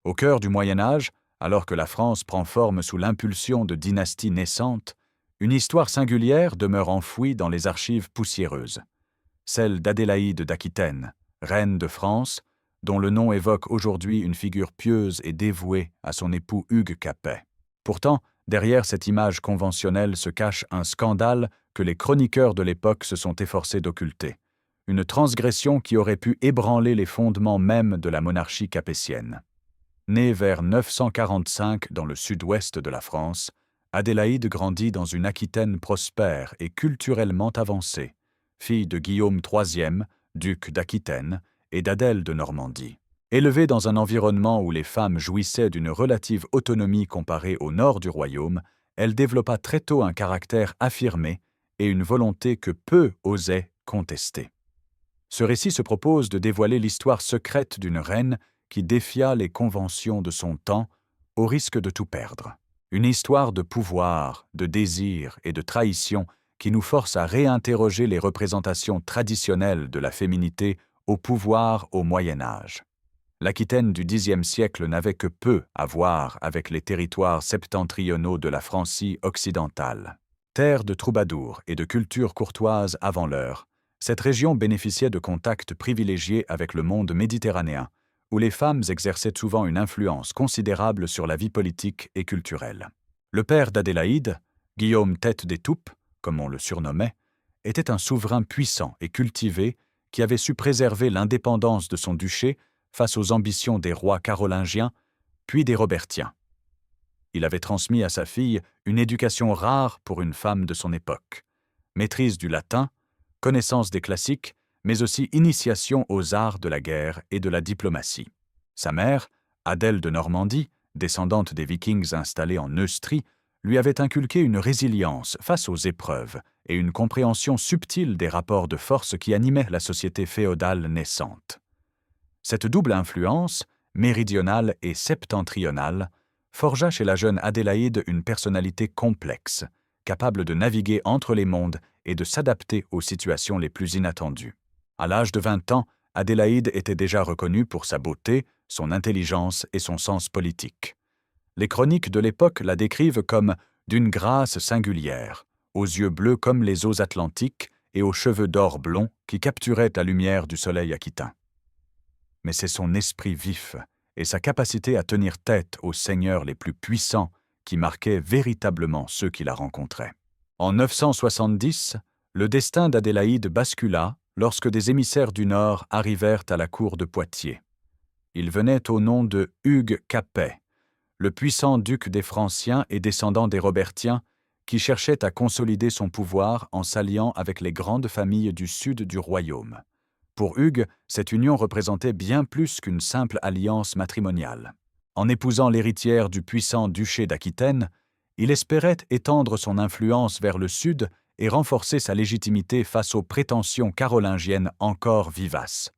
Au cœur du Moyen Âge, alors que la France prend forme sous l'impulsion de dynasties naissantes, une histoire singulière demeure enfouie dans les archives poussiéreuses. Celle d'Adélaïde d'Aquitaine, reine de France, dont le nom évoque aujourd'hui une figure pieuse et dévouée à son époux Hugues Capet. Pourtant, derrière cette image conventionnelle se cache un scandale que les chroniqueurs de l'époque se sont efforcés d'occulter. Une transgression qui aurait pu ébranler les fondements mêmes de la monarchie capétienne. Née vers 945 dans le sud-ouest de la France, Adélaïde grandit dans une Aquitaine prospère et culturellement avancée, fille de Guillaume III, duc d'Aquitaine, et d'Adèle de Normandie. Élevée dans un environnement où les femmes jouissaient d'une relative autonomie comparée au nord du royaume, elle développa très tôt un caractère affirmé et une volonté que peu osaient contester. Ce récit se propose de dévoiler l'histoire secrète d'une reine qui défia les conventions de son temps au risque de tout perdre. Une histoire de pouvoir, de désir et de trahison qui nous force à réinterroger les représentations traditionnelles de la féminité au pouvoir au Moyen Âge. L'Aquitaine du Xe siècle n'avait que peu à voir avec les territoires septentrionaux de la Francie occidentale. Terre de troubadours et de culture courtoise avant l'heure, cette région bénéficiait de contacts privilégiés avec le monde méditerranéen, où les femmes exerçaient souvent une influence considérable sur la vie politique et culturelle. Le père d'Adélaïde, Guillaume Tête des Toupes, comme on le surnommait, était un souverain puissant et cultivé qui avait su préserver l'indépendance de son duché face aux ambitions des rois carolingiens, puis des Robertiens. Il avait transmis à sa fille une éducation rare pour une femme de son époque, maîtrise du latin, connaissance des classiques, mais aussi initiation aux arts de la guerre et de la diplomatie. Sa mère, Adèle de Normandie, descendante des Vikings installés en Neustrie, lui avait inculqué une résilience face aux épreuves et une compréhension subtile des rapports de force qui animaient la société féodale naissante. Cette double influence, méridionale et septentrionale, forgea chez la jeune Adélaïde une personnalité complexe, capable de naviguer entre les mondes et de s'adapter aux situations les plus inattendues. À l'âge de 20 ans, Adélaïde était déjà reconnue pour sa beauté, son intelligence et son sens politique. Les chroniques de l'époque la décrivent comme d'une grâce singulière, aux yeux bleus comme les eaux atlantiques et aux cheveux d'or blond qui capturaient la lumière du soleil aquitain. Mais c'est son esprit vif et sa capacité à tenir tête aux seigneurs les plus puissants qui marquaient véritablement ceux qui la rencontraient. En 970, le destin d'Adélaïde bascula lorsque des émissaires du Nord arrivèrent à la cour de Poitiers. Ils venaient au nom de Hugues Capet, le puissant duc des Franciens et descendant des Robertiens, qui cherchait à consolider son pouvoir en s'alliant avec les grandes familles du sud du royaume. Pour Hugues, cette union représentait bien plus qu'une simple alliance matrimoniale. En épousant l'héritière du puissant duché d'Aquitaine, il espérait étendre son influence vers le sud et renforcer sa légitimité face aux prétentions carolingiennes encore vivaces.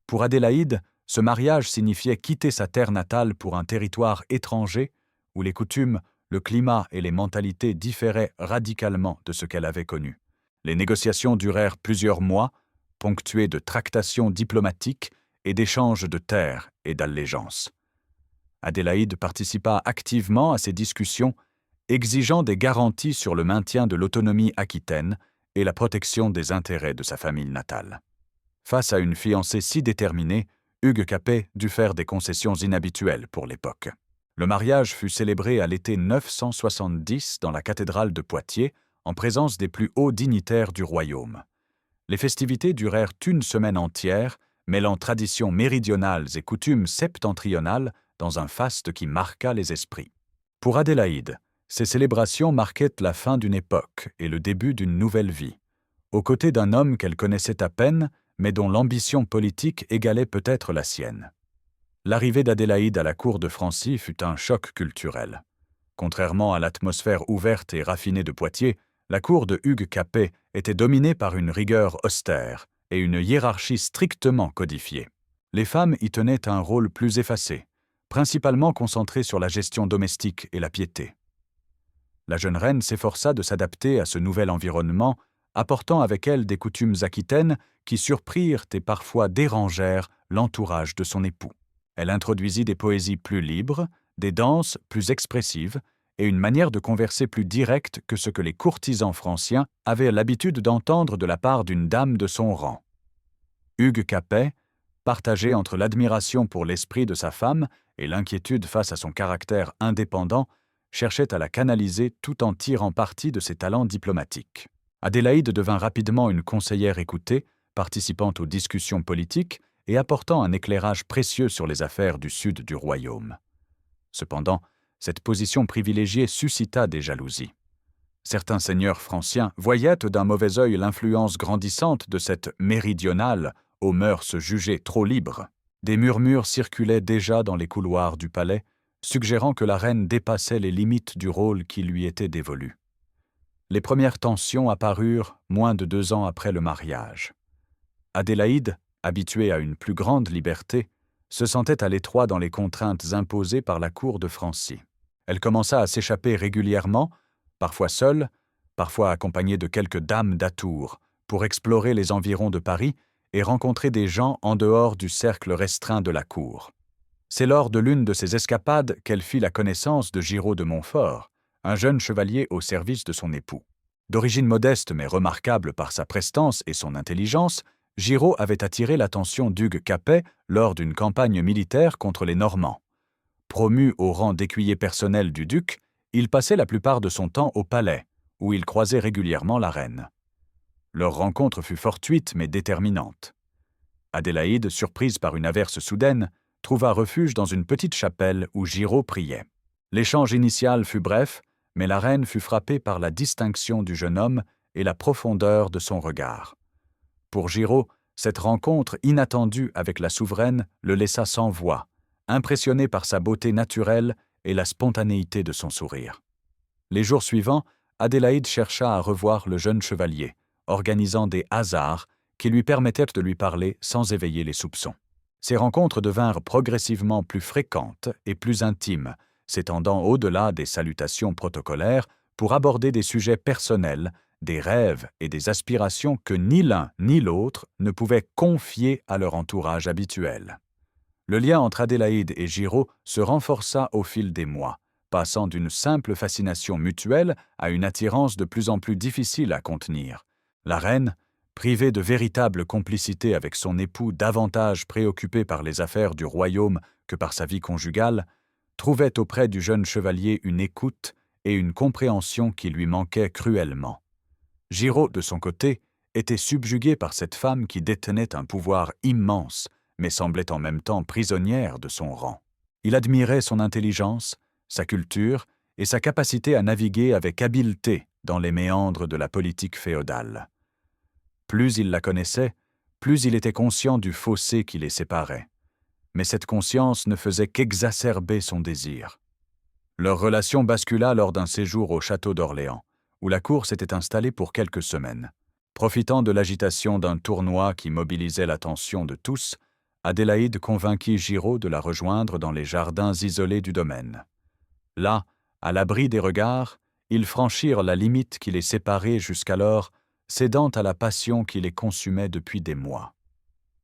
Pour Adélaïde, ce mariage signifiait quitter sa terre natale pour un territoire étranger où les coutumes, le climat et les mentalités différaient radicalement de ce qu'elle avait connu. Les négociations durèrent plusieurs mois, ponctuées de tractations diplomatiques et d'échanges de terres et d'allégeances. Adélaïde participa activement à ces discussions, exigeant des garanties sur le maintien de l'autonomie aquitaine et la protection des intérêts de sa famille natale. Face à une fiancée si déterminée, Hugues Capet dut faire des concessions inhabituelles pour l'époque. Le mariage fut célébré à l'été 970 dans la cathédrale de Poitiers, en présence des plus hauts dignitaires du royaume. Les festivités durèrent une semaine entière, mêlant traditions méridionales et coutumes septentrionales dans un faste qui marqua les esprits. Pour Adélaïde, ces célébrations marquaient la fin d'une époque et le début d'une nouvelle vie. Aux côtés d'un homme qu'elle connaissait à peine, mais dont l'ambition politique égalait peut-être la sienne. L'arrivée d'Adélaïde à la cour de Francie fut un choc culturel. Contrairement à l'atmosphère ouverte et raffinée de Poitiers, la cour de Hugues Capet était dominée par une rigueur austère et une hiérarchie strictement codifiée. Les femmes y tenaient un rôle plus effacé, principalement concentré sur la gestion domestique et la piété. La jeune reine s'efforça de s'adapter à ce nouvel environnement, apportant avec elle des coutumes aquitaines qui surprirent et parfois dérangèrent l'entourage de son époux. Elle introduisit des poésies plus libres, des danses plus expressives et une manière de converser plus directe que ce que les courtisans franciens avaient l'habitude d'entendre de la part d'une dame de son rang. Hugues Capet, partagé entre l'admiration pour l'esprit de sa femme et l'inquiétude face à son caractère indépendant, cherchait à la canaliser tout en tirant parti de ses talents diplomatiques. Adélaïde devint rapidement une conseillère écoutée, participant aux discussions politiques et apportant un éclairage précieux sur les affaires du sud du royaume. Cependant, cette position privilégiée suscita des jalousies. Certains seigneurs franciens voyaient d'un mauvais œil l'influence grandissante de cette méridionale aux mœurs jugées trop libres. Des murmures circulaient déjà dans les couloirs du palais, suggérant que la reine dépassait les limites du rôle qui lui était dévolu. Les premières tensions apparurent moins de 2 ans après le mariage. Adélaïde, habituée à une plus grande liberté, se sentait à l'étroit dans les contraintes imposées par la cour de Francie. Elle commença à s'échapper régulièrement, parfois seule, parfois accompagnée de quelques dames d'atour, pour explorer les environs de Paris et rencontrer des gens en dehors du cercle restreint de la cour. C'est lors de l'une de ces escapades qu'elle fit la connaissance de Giraud de Montfort, un jeune chevalier au service de son époux. D'origine modeste mais remarquable par sa prestance et son intelligence, Giraud avait attiré l'attention d'Hugues Capet lors d'une campagne militaire contre les Normands. Promu au rang d'écuyer personnel du duc, il passait la plupart de son temps au palais, où il croisait régulièrement la reine. Leur rencontre fut fortuite mais déterminante. Adélaïde, surprise par une averse soudaine, trouva refuge dans une petite chapelle où Giraud priait. L'échange initial fut bref, mais la reine fut frappée par la distinction du jeune homme et la profondeur de son regard. Pour Giraud, cette rencontre inattendue avec la souveraine le laissa sans voix, impressionné par sa beauté naturelle et la spontanéité de son sourire. Les jours suivants, Adélaïde chercha à revoir le jeune chevalier, organisant des hasards qui lui permettaient de lui parler sans éveiller les soupçons. Ces rencontres devinrent progressivement plus fréquentes et plus intimes, s'étendant au-delà des salutations protocolaires pour aborder des sujets personnels, des rêves et des aspirations que ni l'un ni l'autre ne pouvaient confier à leur entourage habituel. Le lien entre Adélaïde et Giraud se renforça au fil des mois, passant d'une simple fascination mutuelle à une attirance de plus en plus difficile à contenir. La reine, privée de véritable complicité avec son époux davantage préoccupé par les affaires du royaume que par sa vie conjugale, trouvait auprès du jeune chevalier une écoute et une compréhension qui lui manquaient cruellement. Giraud, de son côté, était subjugué par cette femme qui détenait un pouvoir immense, mais semblait en même temps prisonnière de son rang. Il admirait son intelligence, sa culture et sa capacité à naviguer avec habileté dans les méandres de la politique féodale. Plus il la connaissait, plus il était conscient du fossé qui les séparait. Mais cette conscience ne faisait qu'exacerber son désir. Leur relation bascula lors d'un séjour au château d'Orléans, où la cour s'était installée pour quelques semaines. Profitant de l'agitation d'un tournoi qui mobilisait l'attention de tous, Adélaïde convainquit Giraud de la rejoindre dans les jardins isolés du domaine. Là, à l'abri des regards, ils franchirent la limite qui les séparait jusqu'alors, cédant à la passion qui les consumait depuis des mois.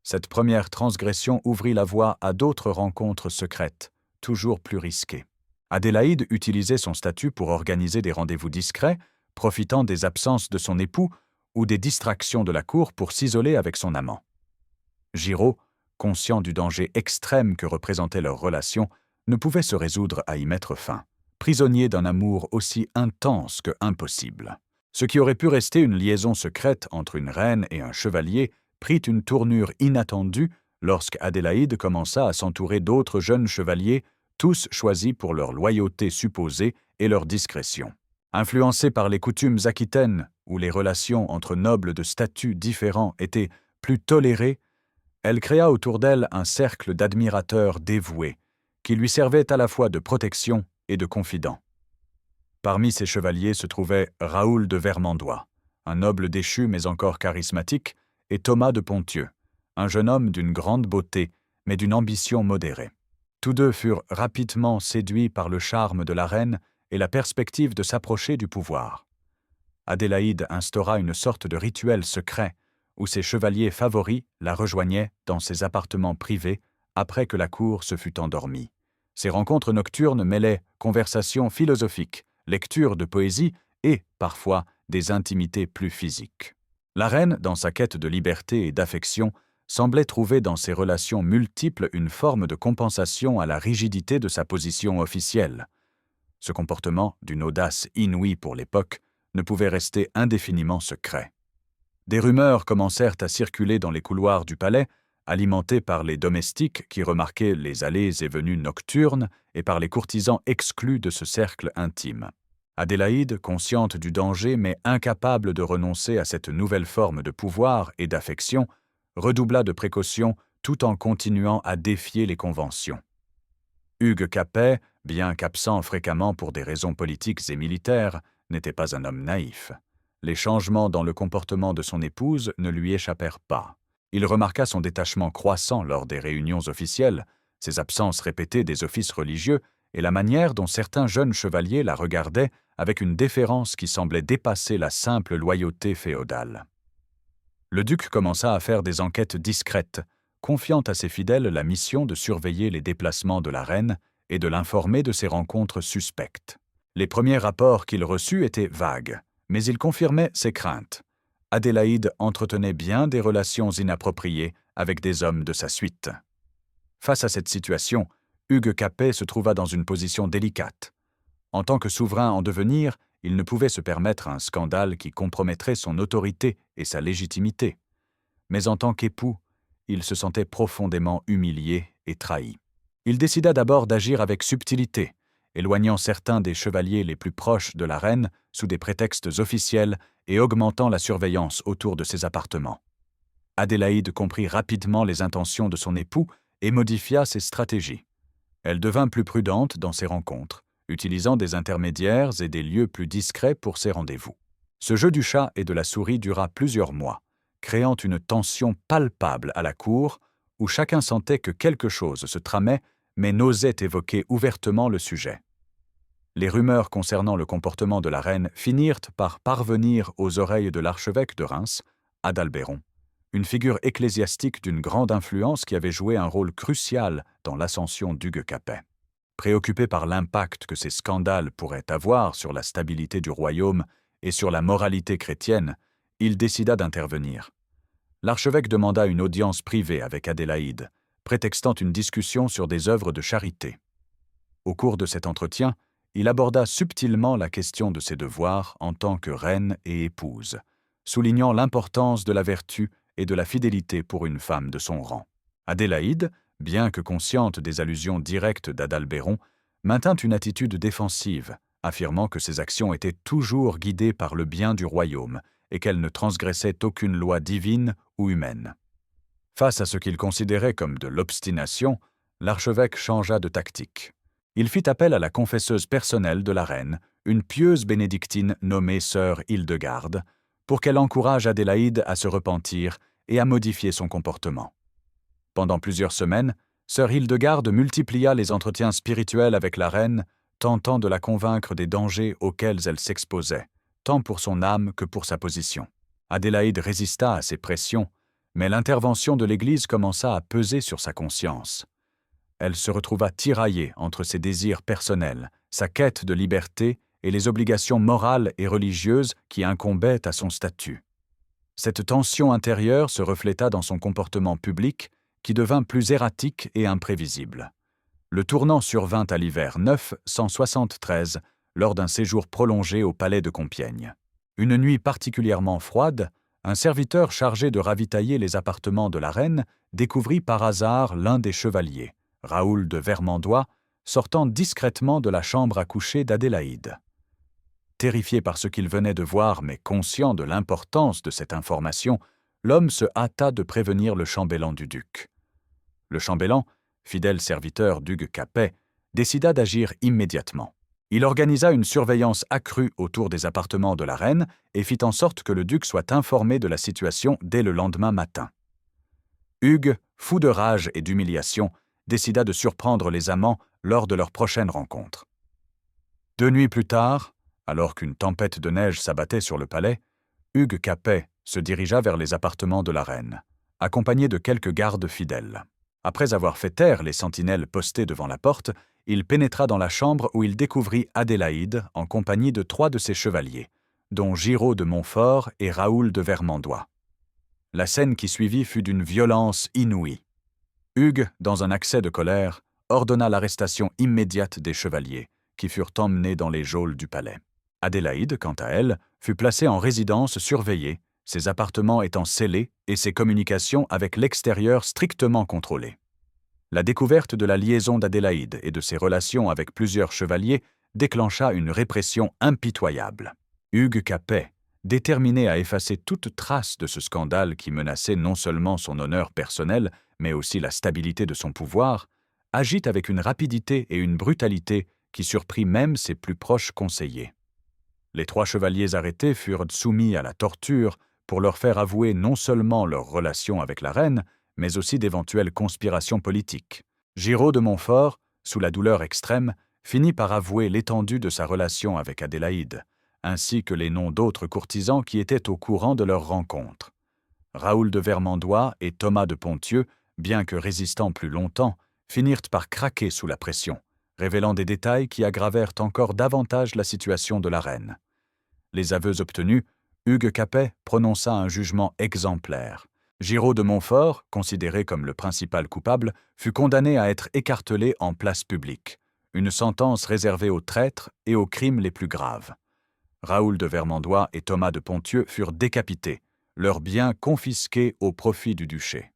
Cette première transgression ouvrit la voie à d'autres rencontres secrètes, toujours plus risquées. Adélaïde utilisait son statut pour organiser des rendez-vous discrets, profitant des absences de son époux ou des distractions de la cour pour s'isoler avec son amant. Giraud, conscient du danger extrême que représentait leur relation, ne pouvait se résoudre à y mettre fin, prisonnier d'un amour aussi intense que impossible. Ce qui aurait pu rester une liaison secrète entre une reine et un chevalier prit une tournure inattendue lorsque Adélaïde commença à s'entourer d'autres jeunes chevaliers, tous choisis pour leur loyauté supposée et leur discrétion. Influencée par les coutumes aquitaines, où les relations entre nobles de statuts différents étaient plus tolérées, elle créa autour d'elle un cercle d'admirateurs dévoués, qui lui servait à la fois de protection et de confident. Parmi ces chevaliers se trouvaient Raoul de Vermandois, un noble déchu mais encore charismatique, et Thomas de Ponthieu, un jeune homme d'une grande beauté, mais d'une ambition modérée. Tous deux furent rapidement séduits par le charme de la reine et la perspective de s'approcher du pouvoir. Adélaïde instaura une sorte de rituel secret où ses chevaliers favoris la rejoignaient dans ses appartements privés après que la cour se fut endormie. Ces rencontres nocturnes mêlaient conversations philosophiques, lecture de poésie et, parfois, des intimités plus physiques. La reine, dans sa quête de liberté et d'affection, semblait trouver dans ces relations multiples une forme de compensation à la rigidité de sa position officielle. Ce comportement, d'une audace inouïe pour l'époque, ne pouvait rester indéfiniment secret. Des rumeurs commencèrent à circuler dans les couloirs du palais, alimentées par les domestiques qui remarquaient les allées et venues nocturnes et par les courtisans exclus de ce cercle intime. Adélaïde, consciente du danger mais incapable de renoncer à cette nouvelle forme de pouvoir et d'affection, redoubla de précautions tout en continuant à défier les conventions. Hugues Capet, bien qu'absent fréquemment pour des raisons politiques et militaires, n'était pas un homme naïf. Les changements dans le comportement de son épouse ne lui échappèrent pas. Il remarqua son détachement croissant lors des réunions officielles, ses absences répétées des offices religieux et la manière dont certains jeunes chevaliers la regardaient avec une déférence qui semblait dépasser la simple loyauté féodale. Le duc commença à faire des enquêtes discrètes, confiant à ses fidèles la mission de surveiller les déplacements de la reine et de l'informer de ses rencontres suspectes. Les premiers rapports qu'il reçut étaient vagues, mais ils confirmaient ses craintes. Adélaïde entretenait bien des relations inappropriées avec des hommes de sa suite. Face à cette situation, Hugues Capet se trouva dans une position délicate. En tant que souverain en devenir, il ne pouvait se permettre un scandale qui compromettrait son autorité et sa légitimité. Mais en tant qu'époux, il se sentait profondément humilié et trahi. Il décida d'abord d'agir avec subtilité, éloignant certains des chevaliers les plus proches de la reine sous des prétextes officiels et augmentant la surveillance autour de ses appartements. Adélaïde comprit rapidement les intentions de son époux et modifia ses stratégies. Elle devint plus prudente dans ses rencontres, utilisant des intermédiaires et des lieux plus discrets pour ses rendez-vous. Ce jeu du chat et de la souris dura plusieurs mois, créant une tension palpable à la cour où chacun sentait que quelque chose se tramait mais n'osait évoquer ouvertement le sujet. Les rumeurs concernant le comportement de la reine finirent par parvenir aux oreilles de l'archevêque de Reims, Adalbéron, une figure ecclésiastique d'une grande influence qui avait joué un rôle crucial dans l'ascension d'Hugues Capet. Préoccupé par l'impact que ces scandales pourraient avoir sur la stabilité du royaume et sur la moralité chrétienne, il décida d'intervenir. L'archevêque demanda une audience privée avec Adélaïde, prétextant une discussion sur des œuvres de charité. Au cours de cet entretien, il aborda subtilement la question de ses devoirs en tant que reine et épouse, soulignant l'importance de la vertu et de la fidélité pour une femme de son rang. Adélaïde, bien que consciente des allusions directes d'Adalbéron, maintint une attitude défensive, affirmant que ses actions étaient toujours guidées par le bien du royaume et qu'elles ne transgressaient aucune loi divine ou humaine. Face à ce qu'il considérait comme de l'obstination, l'archevêque changea de tactique. Il fit appel à la confesseuse personnelle de la reine, une pieuse bénédictine nommée sœur Hildegarde, pour qu'elle encourage Adélaïde à se repentir et à modifier son comportement. Pendant plusieurs semaines, sœur Hildegarde multiplia les entretiens spirituels avec la reine, tentant de la convaincre des dangers auxquels elle s'exposait, tant pour son âme que pour sa position. Adélaïde résista à ces pressions, mais l'intervention de l'Église commença à peser sur sa conscience. Elle se retrouva tiraillée entre ses désirs personnels, sa quête de liberté et les obligations morales et religieuses qui incombaient à son statut. Cette tension intérieure se refléta dans son comportement public, qui devint plus erratique et imprévisible. Le tournant survint à l'hiver 973, lors d'un séjour prolongé au palais de Compiègne. Une nuit particulièrement froide, un serviteur chargé de ravitailler les appartements de la reine découvrit par hasard l'un des chevaliers, Raoul de Vermandois, sortant discrètement de la chambre à coucher d'Adélaïde. Terrifié par ce qu'il venait de voir, mais conscient de l'importance de cette information, l'homme se hâta de prévenir le chambellan du duc. Le chambellan, fidèle serviteur d'Hugues Capet, décida d'agir immédiatement. Il organisa une surveillance accrue autour des appartements de la reine et fit en sorte que le duc soit informé de la situation dès le lendemain matin. Hugues, fou de rage et d'humiliation, décida de surprendre les amants lors de leur prochaine rencontre. 2 nuits plus tard, alors qu'une tempête de neige s'abattait sur le palais, Hugues Capet se dirigea vers les appartements de la reine, accompagné de quelques gardes fidèles. Après avoir fait taire les sentinelles postées devant la porte, il pénétra dans la chambre où il découvrit Adélaïde en compagnie de 3 de ses chevaliers, dont Giraud de Montfort et Raoul de Vermandois. La scène qui suivit fut d'une violence inouïe. Hugues, dans un accès de colère, ordonna l'arrestation immédiate des chevaliers, qui furent emmenés dans les geôles du palais. Adélaïde, quant à elle, fut placée en résidence surveillée, ses appartements étant scellés et ses communications avec l'extérieur strictement contrôlées. La découverte de la liaison d'Adélaïde et de ses relations avec plusieurs chevaliers déclencha une répression impitoyable. Hugues Capet, déterminé à effacer toute trace de ce scandale qui menaçait non seulement son honneur personnel, mais aussi la stabilité de son pouvoir, agit avec une rapidité et une brutalité qui surprit même ses plus proches conseillers. Les 3 chevaliers arrêtés furent soumis à la torture pour leur faire avouer non seulement leur relation avec la reine, mais aussi d'éventuelles conspirations politiques. Giraud de Montfort, sous la douleur extrême, finit par avouer l'étendue de sa relation avec Adélaïde, ainsi que les noms d'autres courtisans qui étaient au courant de leur rencontre. Raoul de Vermandois et Thomas de Ponthieu, bien que résistant plus longtemps, finirent par craquer sous la pression, révélant des détails qui aggravèrent encore davantage la situation de la reine. Les aveux obtenus, Hugues Capet prononça un jugement exemplaire. Giraud de Montfort, considéré comme le principal coupable, fut condamné à être écartelé en place publique, une sentence réservée aux traîtres et aux crimes les plus graves. Raoul de Vermandois et Thomas de Ponthieu furent décapités, leurs biens confisqués au profit du duché.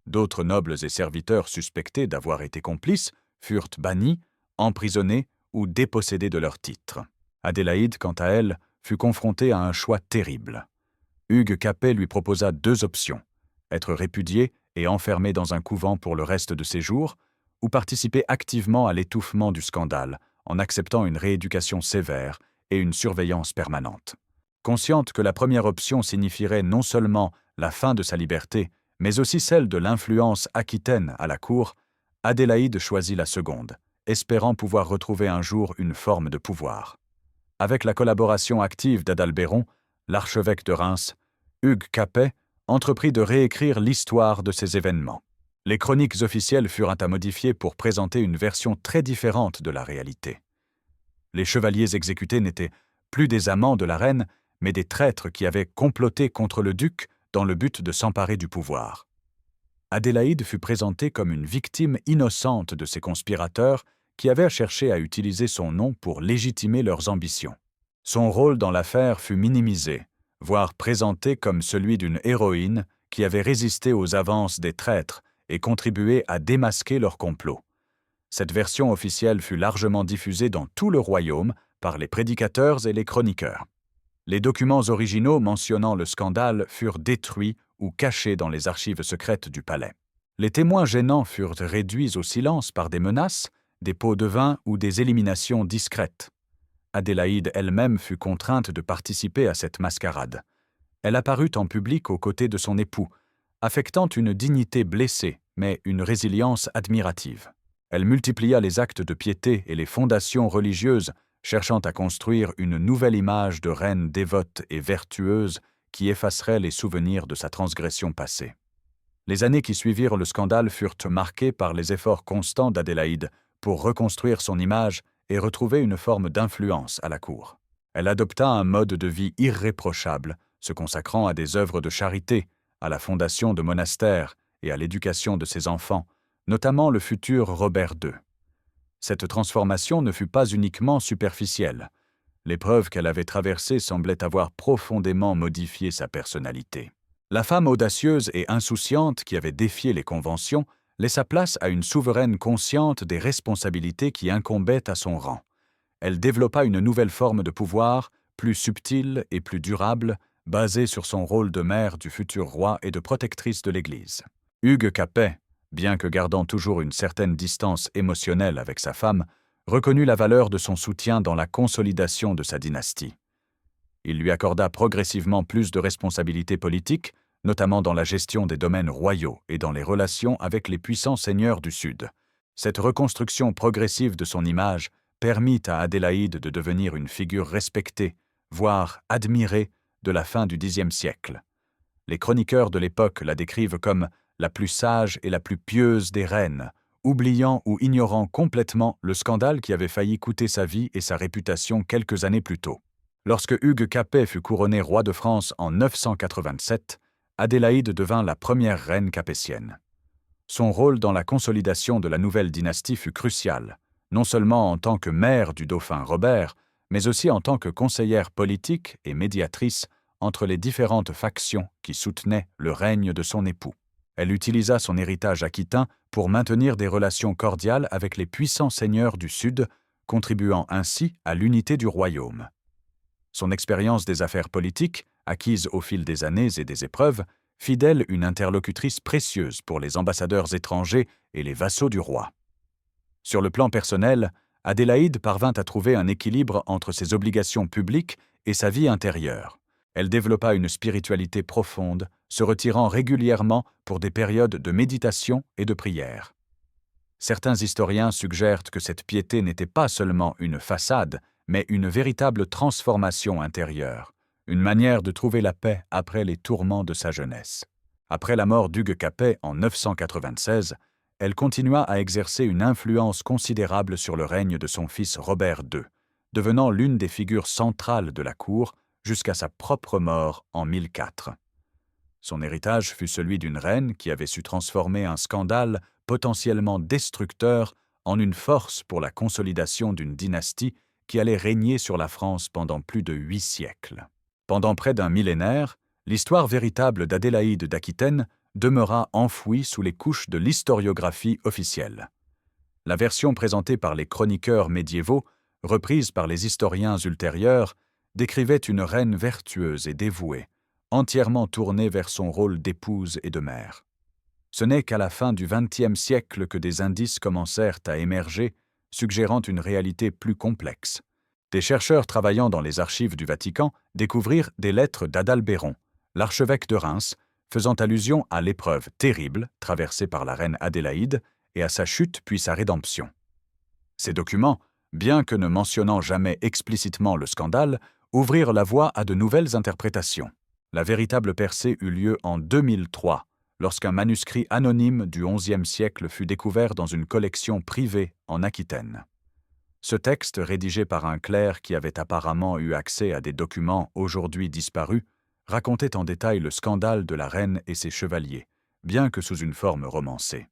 D'autres nobles et serviteurs suspectés d'avoir été complices furent bannis, emprisonnés ou dépossédés de leurs titres. Adélaïde, quant à elle, fut confrontée à un choix terrible. Hugues Capet lui proposa 2 options, être répudié et enfermé dans un couvent pour le reste de ses jours, ou participer activement à l'étouffement du scandale en acceptant une rééducation sévère et une surveillance permanente. Consciente que la première option signifierait non seulement la fin de sa liberté, mais aussi celle de l'influence aquitaine à la cour, Adélaïde choisit la seconde, espérant pouvoir retrouver un jour une forme de pouvoir. Avec la collaboration active d'Adalbéron, l'archevêque de Reims, Hugues Capet entreprit de réécrire l'histoire de ces événements. Les chroniques officielles furent à modifier pour présenter une version très différente de la réalité. Les chevaliers exécutés n'étaient plus des amants de la reine, mais des traîtres qui avaient comploté contre le duc dans le but de s'emparer du pouvoir. Adélaïde fut présentée comme une victime innocente de ces conspirateurs qui avaient cherché à utiliser son nom pour légitimer leurs ambitions. Son rôle dans l'affaire fut minimisé, voire présenté comme celui d'une héroïne qui avait résisté aux avances des traîtres et contribué à démasquer leur complot. Cette version officielle fut largement diffusée dans tout le royaume par les prédicateurs et les chroniqueurs. Les documents originaux mentionnant le scandale furent détruits ou cachés dans les archives secrètes du palais. Les témoins gênants furent réduits au silence par des menaces, des pots de vin ou des éliminations discrètes. Adélaïde elle-même fut contrainte de participer à cette mascarade. Elle apparut en public aux côtés de son époux, affectant une dignité blessée, mais une résilience admirative. Elle multiplia les actes de piété et les fondations religieuses, cherchant à construire une nouvelle image de reine dévote et vertueuse qui effacerait les souvenirs de sa transgression passée. Les années qui suivirent le scandale furent marquées par les efforts constants d'Adélaïde pour reconstruire son image et retrouver une forme d'influence à la cour. Elle adopta un mode de vie irréprochable, se consacrant à des œuvres de charité, à la fondation de monastères et à l'éducation de ses enfants, notamment le futur Robert II. Cette transformation ne fut pas uniquement superficielle. L'épreuve qu'elle avait traversée semblait avoir profondément modifié sa personnalité. La femme audacieuse et insouciante qui avait défié les conventions laissa place à une souveraine consciente des responsabilités qui incombaient à son rang. Elle développa une nouvelle forme de pouvoir, plus subtile et plus durable, basée sur son rôle de mère du futur roi et de protectrice de l'Église. Hugues Capet, bien que gardant toujours une certaine distance émotionnelle avec sa femme, reconnut la valeur de son soutien dans la consolidation de sa dynastie. Il lui accorda progressivement plus de responsabilités politiques, notamment dans la gestion des domaines royaux et dans les relations avec les puissants seigneurs du Sud. Cette reconstruction progressive de son image permit à Adélaïde de devenir une figure respectée, voire admirée, de la fin du Xe siècle. Les chroniqueurs de l'époque la décrivent comme la plus sage et la plus pieuse des reines, oubliant ou ignorant complètement le scandale qui avait failli coûter sa vie et sa réputation quelques années plus tôt. Lorsque Hugues Capet fut couronné roi de France en 987, Adélaïde devint la première reine capétienne. Son rôle dans la consolidation de la nouvelle dynastie fut crucial, non seulement en tant que mère du dauphin Robert, mais aussi en tant que conseillère politique et médiatrice entre les différentes factions qui soutenaient le règne de son époux. Elle utilisa son héritage aquitain pour maintenir des relations cordiales avec les puissants seigneurs du Sud, contribuant ainsi à l'unité du royaume. Son expérience des affaires politiques, acquise au fil des années et des épreuves, fit d'elle une interlocutrice précieuse pour les ambassadeurs étrangers et les vassaux du roi. Sur le plan personnel, Adélaïde parvint à trouver un équilibre entre ses obligations publiques et sa vie intérieure. Elle développa une spiritualité profonde, se retirant régulièrement pour des périodes de méditation et de prière. Certains historiens suggèrent que cette piété n'était pas seulement une façade, mais une véritable transformation intérieure, une manière de trouver la paix après les tourments de sa jeunesse. Après la mort d'Hugues Capet en 996, elle continua à exercer une influence considérable sur le règne de son fils Robert II, devenant l'une des figures centrales de la cour jusqu'à sa propre mort en 1004. Son héritage fut celui d'une reine qui avait su transformer un scandale potentiellement destructeur en une force pour la consolidation d'une dynastie qui allait régner sur la France pendant plus de 8 siècles. Pendant près d'un millénaire, l'histoire véritable d'Adélaïde d'Aquitaine demeura enfouie sous les couches de l'historiographie officielle. La version présentée par les chroniqueurs médiévaux, reprise par les historiens ultérieurs, décrivait une reine vertueuse et dévouée, entièrement tournée vers son rôle d'épouse et de mère. Ce n'est qu'à la fin du XXe siècle que des indices commencèrent à émerger, suggérant une réalité plus complexe. Des chercheurs travaillant dans les archives du Vatican découvrirent des lettres d'Adalbéron, l'archevêque de Reims, faisant allusion à l'épreuve terrible traversée par la reine Adélaïde et à sa chute puis sa rédemption. Ces documents, bien que ne mentionnant jamais explicitement le scandale, ouvrirent la voie à de nouvelles interprétations. La véritable percée eut lieu en 2003, lorsqu'un manuscrit anonyme du XIe siècle fut découvert dans une collection privée en Aquitaine. Ce texte, rédigé par un clerc qui avait apparemment eu accès à des documents aujourd'hui disparus, racontait en détail le scandale de la reine et ses chevaliers, bien que sous une forme romancée.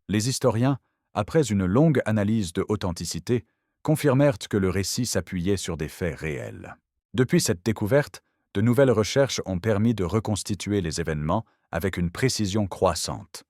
Les historiens, après une longue analyse de authenticité, confirmèrent que le récit s'appuyait sur des faits réels. Depuis cette découverte, de nouvelles recherches ont permis de reconstituer les événements avec une précision croissante.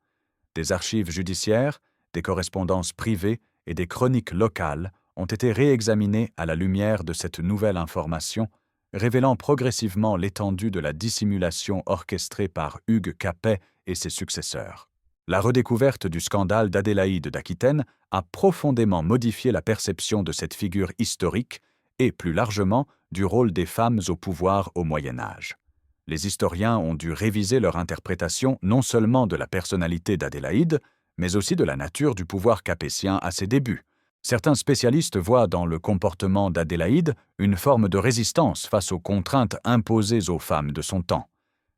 Des archives judiciaires, des correspondances privées et des chroniques locales ont été réexaminées à la lumière de cette nouvelle information, révélant progressivement l'étendue de la dissimulation orchestrée par Hugues Capet et ses successeurs. La redécouverte du scandale d'Adélaïde d'Aquitaine a profondément modifié la perception de cette figure historique et, plus largement, du rôle des femmes au pouvoir au Moyen Âge. Les historiens ont dû réviser leur interprétation non seulement de la personnalité d'Adélaïde, mais aussi de la nature du pouvoir capétien à ses débuts. Certains spécialistes voient dans le comportement d'Adélaïde une forme de résistance face aux contraintes imposées aux femmes de son temps.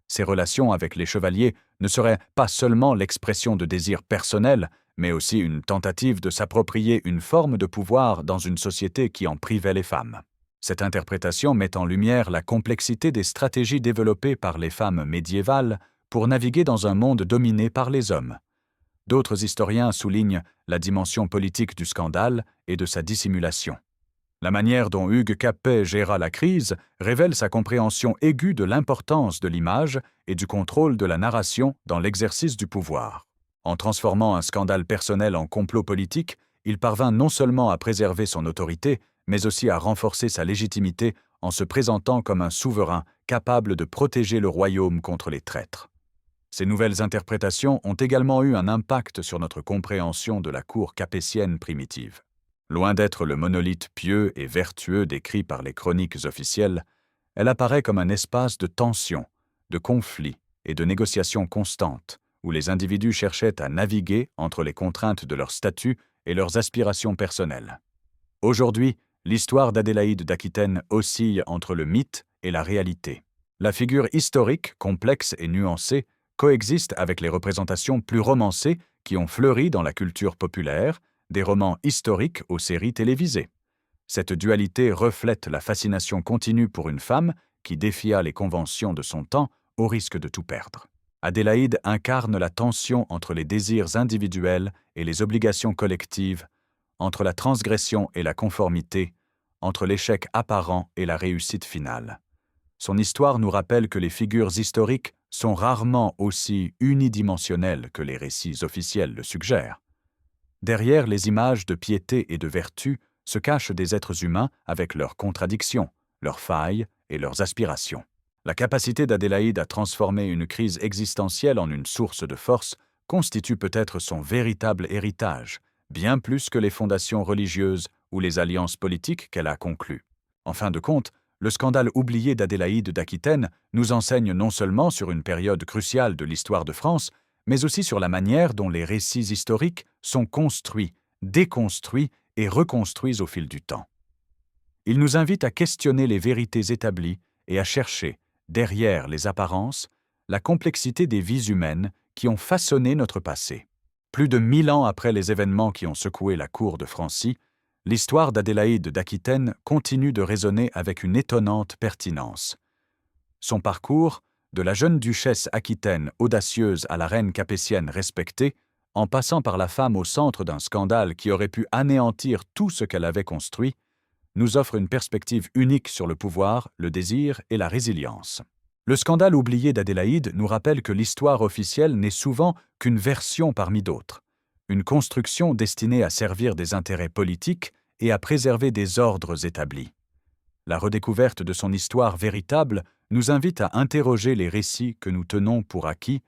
Ses relations avec les chevaliers ne seraient pas seulement l'expression de désirs personnels, mais aussi une tentative de s'approprier une forme de pouvoir dans une société qui en privait les femmes. Cette interprétation met en lumière la complexité des stratégies développées par les femmes médiévales pour naviguer dans un monde dominé par les hommes. D'autres historiens soulignent la dimension politique du scandale et de sa dissimulation. La manière dont Hugues Capet géra la crise révèle sa compréhension aiguë de l'importance de l'image et du contrôle de la narration dans l'exercice du pouvoir. En transformant un scandale personnel en complot politique, il parvint non seulement à préserver son autorité, mais aussi à renforcer sa légitimité en se présentant comme un souverain capable de protéger le royaume contre les traîtres. Ces nouvelles interprétations ont également eu un impact sur notre compréhension de la cour capétienne primitive. Loin d'être le monolithe pieux et vertueux décrit par les chroniques officielles, elle apparaît comme un espace de tension, de conflits et de négociations constantes, où les individus cherchaient à naviguer entre les contraintes de leur statut et leurs aspirations personnelles. Aujourd'hui, l'histoire d'Adélaïde d'Aquitaine oscille entre le mythe et la réalité. La figure historique, complexe et nuancée, coexiste avec les représentations plus romancées qui ont fleuri dans la culture populaire, des romans historiques aux séries télévisées. Cette dualité reflète la fascination continue pour une femme qui défia les conventions de son temps au risque de tout perdre. Adélaïde incarne la tension entre les désirs individuels et les obligations collectives, entre la transgression et la conformité, entre l'échec apparent et la réussite finale. Son histoire nous rappelle que les figures historiques sont rarement aussi unidimensionnelles que les récits officiels le suggèrent. Derrière les images de piété et de vertu se cachent des êtres humains avec leurs contradictions, leurs failles et leurs aspirations. La capacité d'Adélaïde à transformer une crise existentielle en une source de force constitue peut-être son véritable héritage, bien plus que les fondations religieuses ou les alliances politiques qu'elle a conclues. En fin de compte, le scandale oublié d'Adélaïde d'Aquitaine nous enseigne non seulement sur une période cruciale de l'histoire de France, mais aussi sur la manière dont les récits historiques sont construits, déconstruits et reconstruits au fil du temps. Il nous invite à questionner les vérités établies et à chercher, derrière les apparences, la complexité des vies humaines qui ont façonné notre passé. Plus de 1000 ans après les événements qui ont secoué la cour de Francy, l'histoire d'Adélaïde d'Aquitaine continue de résonner avec une étonnante pertinence. Son parcours, de la jeune duchesse aquitaine audacieuse à la reine capétienne respectée, en passant par la femme au centre d'un scandale qui aurait pu anéantir tout ce qu'elle avait construit, nous offre une perspective unique sur le pouvoir, le désir et la résilience. Le scandale oublié d'Adélaïde nous rappelle que l'histoire officielle n'est souvent qu'une version parmi d'autres, une construction destinée à servir des intérêts politiques et à préserver des ordres établis. La redécouverte de son histoire véritable nous invite à interroger les récits que nous tenons pour acquis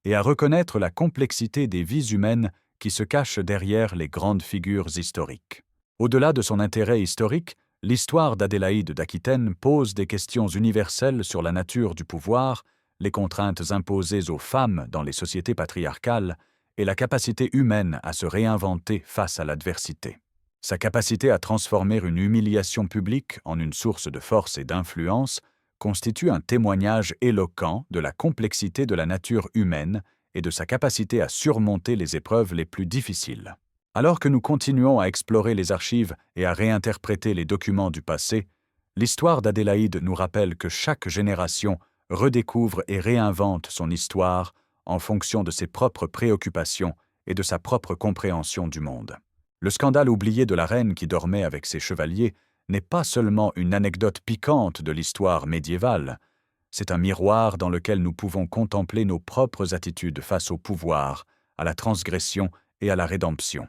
et à reconnaître la complexité des vies humaines qui se cachent derrière les grandes figures historiques. Au-delà de son intérêt historique, l'histoire d'Adélaïde d'Aquitaine pose des questions universelles sur la nature du pouvoir, les contraintes imposées aux femmes dans les sociétés patriarcales et la capacité humaine à se réinventer face à l'adversité. Sa capacité à transformer une humiliation publique en une source de force et d'influence constitue un témoignage éloquent de la complexité de la nature humaine et de sa capacité à surmonter les épreuves les plus difficiles. Alors que nous continuons à explorer les archives et à réinterpréter les documents du passé, l'histoire d'Adélaïde nous rappelle que chaque génération redécouvre et réinvente son histoire en fonction de ses propres préoccupations et de sa propre compréhension du monde. Le scandale oublié de la reine qui dormait avec ses chevaliers n'est pas seulement une anecdote piquante de l'histoire médiévale, c'est un miroir dans lequel nous pouvons contempler nos propres attitudes face au pouvoir, à la transgression et à la rédemption.